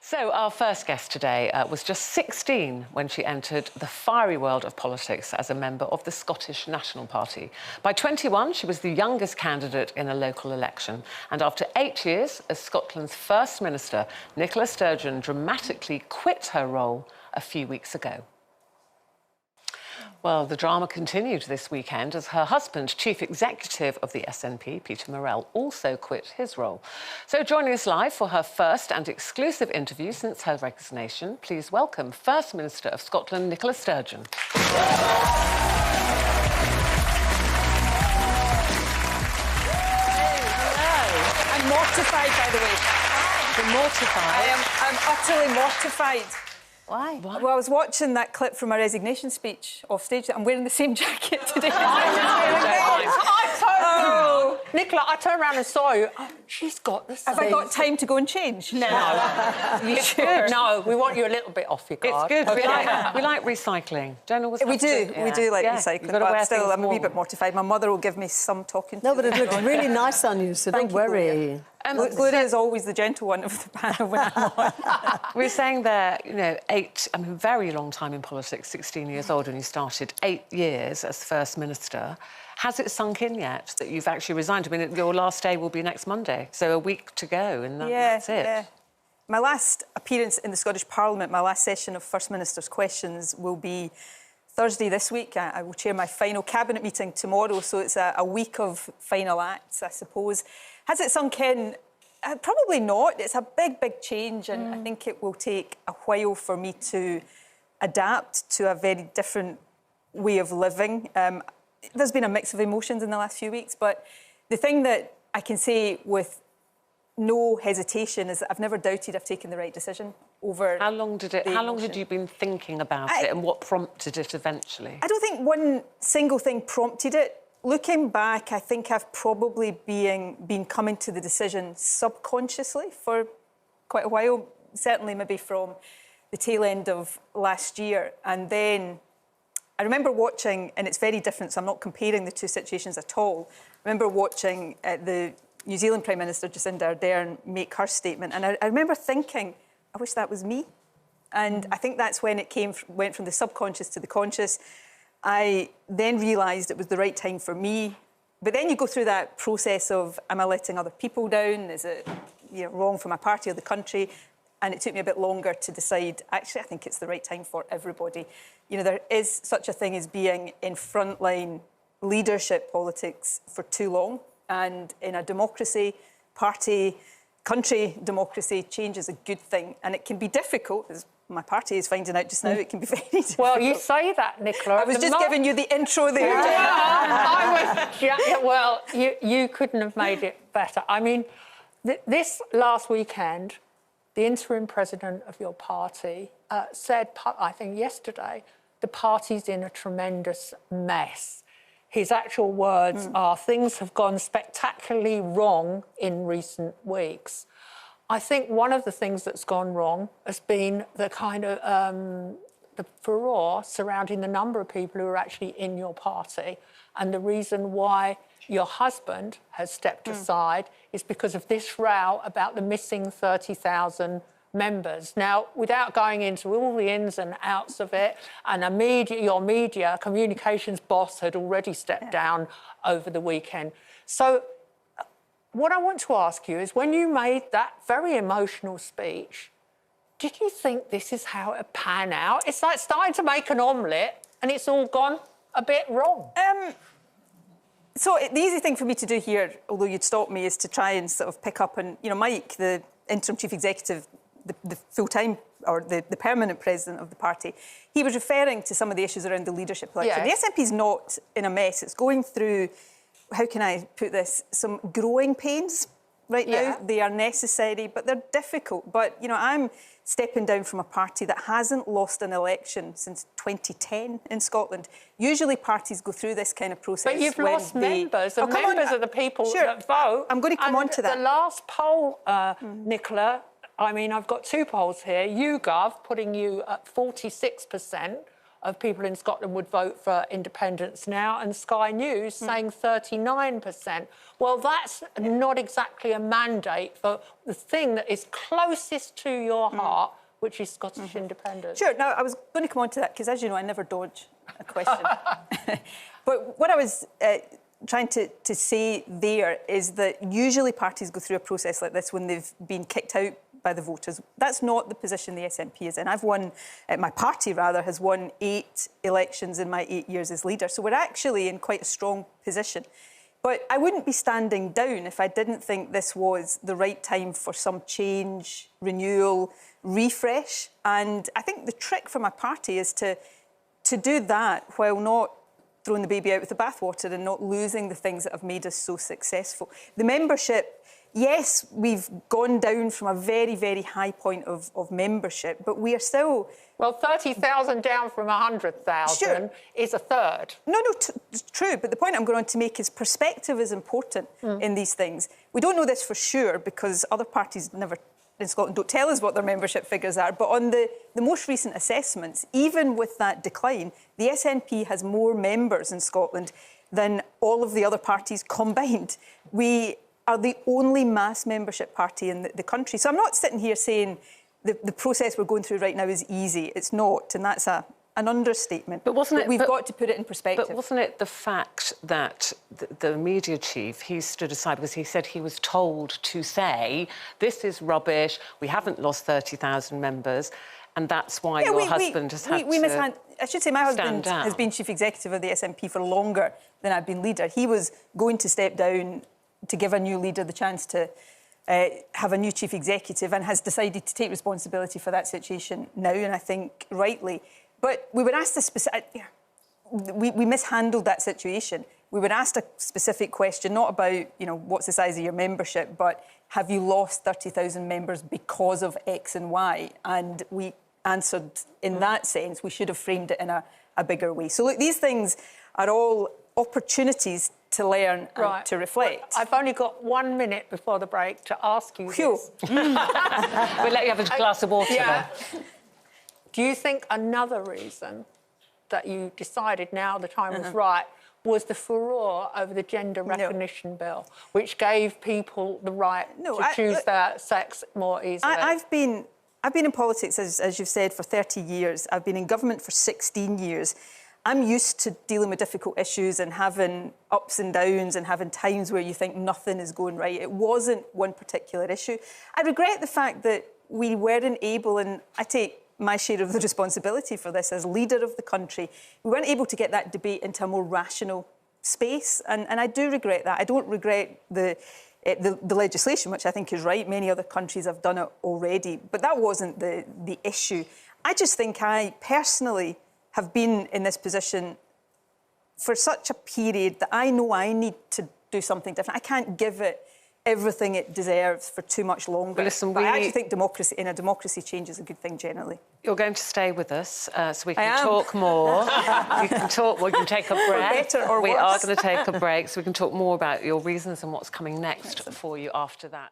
So our first guest today was just 16 when she entered the fiery world of politics as a member of the Scottish National Party. By 21, she was the youngest candidate in a local election. And after 8 years as Scotland's First Minister, Nicola Sturgeon dramatically quit her role a few weeks ago. Well, the drama continued this weekend as her husband, Chief Executive of the SNP, Peter Morrell, also quit his role. So joining us live for her first and exclusive interview since her resignation, please welcome First Minister of Scotland, Nicola Sturgeon. Hello. I'm mortified, by the way. You're mortified? I'm utterly mortified. Why? Well, I was watching that clip from my resignation speech off stage. I'm wearing the same jacket today. Nicola, I turned around and saw you. Oh, she's got the same. Have I got time to go and change? No. You should. No, we want you a little bit off your guard. It's good. We like recycling. Don't always We do like recycling, but still, I'm a wee more. bit mortified. My mother will give me some talking to. No, but it looks really nice on you, so don't worry. Gloria is always the gentle one of the panel when I'm on. We were saying there, very long time in politics, 16 years old when you started, 8 years as First Minister. Has it sunk in yet that you've actually resigned? I mean, your last day will be next Monday, so a week to go, and that's it. Yeah. My last appearance in the Scottish Parliament, my last session of First Minister's Questions will be Thursday this week. I will chair my final cabinet meeting tomorrow, so it's a week of final acts, I suppose. Has it sunk in? Probably not. It's a big, big change, and I think it will take a while for me to adapt to a very different way of living. There's been a mix of emotions in the last few weeks, but the thing that I can say with no hesitation is that I've never doubted I've taken the right decision over. How long had you been thinking about it, and what prompted it eventually? I don't think one single thing prompted it. Looking back, I think I've probably been coming to the decision subconsciously for quite a while, certainly maybe from the tail end of last year. And then I remember watching, and it's very different, so I'm not comparing the two situations at all. I remember watching the New Zealand Prime Minister Jacinda Ardern make her statement, and I remember thinking, I wish that was me. And I think that's when it went from the subconscious to the conscious. I then realised it was the right time for me. But then you go through that process of, am I letting other people down? Is it wrong for my party or the country? And it took me a bit longer to decide, actually, I think it's the right time for everybody. There is such a thing as being in frontline leadership politics for too long. And in a democracy, country democracy, change is a good thing. And it can be difficult, as my party is finding out just now, it can be very difficult. Well, you say that, Nicola. I was just giving you the intro there. Well, you couldn't have made it better. I mean, this last weekend, the interim president of your party said, I think yesterday, the party's in a tremendous mess. His actual words are, things have gone spectacularly wrong in recent weeks. I think one of the things that's gone wrong has been the kind of the furore surrounding the number of people who are actually in your party. And the reason why your husband has stepped aside is because of this row about the missing 30,000 members. Now, without going into all the ins and outs of it, and your media communications boss had already stepped down over the weekend. So what I want to ask you is, when you made that very emotional speech, did you think this is how it would pan out? It's like starting to make an omelette and it's all gone a bit wrong. So the easy thing for me to do here, although you'd stop me, is to try and sort of pick up on, Mike, the interim chief executive, the full-time or the permanent president of the party, he was referring to some of the issues around the leadership election. Yeah. The SNP's not in a mess. It's going through, how can I put this, some growing pains right now. They are necessary, but they're difficult. But, I'm stepping down from a party that hasn't lost an election since 2010 in Scotland. Usually parties go through this kind of process. But you've lost members, and members are the people that vote. I'm going to come on to that. The last poll, Nicola, I mean, I've got two polls here. YouGov putting you at 46% of people in Scotland would vote for independence now, and Sky News saying 39%. Well, that's not exactly a mandate for the thing that is closest to your heart, which is Scottish independence. Sure. Now, I was going to come on to that because, as you know, I never dodge a question. But what I was trying to say there is that usually parties go through a process like this when they've been kicked out by the voters. That's not the position the SNP is in. My party rather, has won 8 elections in my 8 years as leader. So we're actually in quite a strong position. But I wouldn't be standing down if I didn't think this was the right time for some change, renewal, refresh. And I think the trick for my party is to do that while not throwing the baby out with the bathwater and not losing the things that have made us so successful. The membership, yes, we've gone down from a very, very high point of membership, but we are still... Well, 30,000 down from 100,000 is a third. No, true. But the point I'm going on to make is perspective is important in these things. We don't know this for sure because other parties in Scotland don't tell us what their membership figures are. But on the most recent assessments, even with that decline, the SNP has more members in Scotland than all of the other parties combined. We are the only mass membership party in the country. So I'm not sitting here saying the process we're going through right now is easy. It's not, and that's an understatement. But wasn't it? We've got to put it in perspective. But wasn't it the fact that the media chief, he stood aside because he said he was told to say, this is rubbish, we haven't lost 30,000 members, and that's why your husband has had to I should say my husband has been chief executive of the SNP for longer than I've been leader. He was going to step down to give a new leader the chance to have a new chief executive and has decided to take responsibility for that situation now, and I think rightly. But we were asked we mishandled that situation. We were asked a specific question, not about, what's the size of your membership, but have you lost 30,000 members because of X and Y? And we answered in that sense. We should have framed it in a bigger way. So look, these things are all opportunities to learn and to reflect. I've only got 1 minute before the break to ask you this. We'll let you have a glass of water then. Do you think another reason that you decided now the time was right was the furore over the gender recognition bill, which gave people the right to choose their sex more easily? I've been in politics, as you've said, for 30 years. I've been in government for 16 years. I'm used to dealing with difficult issues and having ups and downs and having times where you think nothing is going right. It wasn't one particular issue. I regret the fact that we weren't able, and I take my share of the responsibility for this as leader of the country, we weren't able to get that debate into a more rational space. And I do regret that. I don't regret the legislation, which I think is right. Many other countries have done it already. But that wasn't the issue. I just think I personally have been in this position for such a period that I know I need to do something different. I can't give it everything it deserves for too much longer. Well, listen, but I actually think in a democracy, change is a good thing generally. You're going to stay with us so we can talk more. You can talk, we can take a break. Better or we worse. are going to take a break so we can talk more about your reasons and what's coming next for you after that.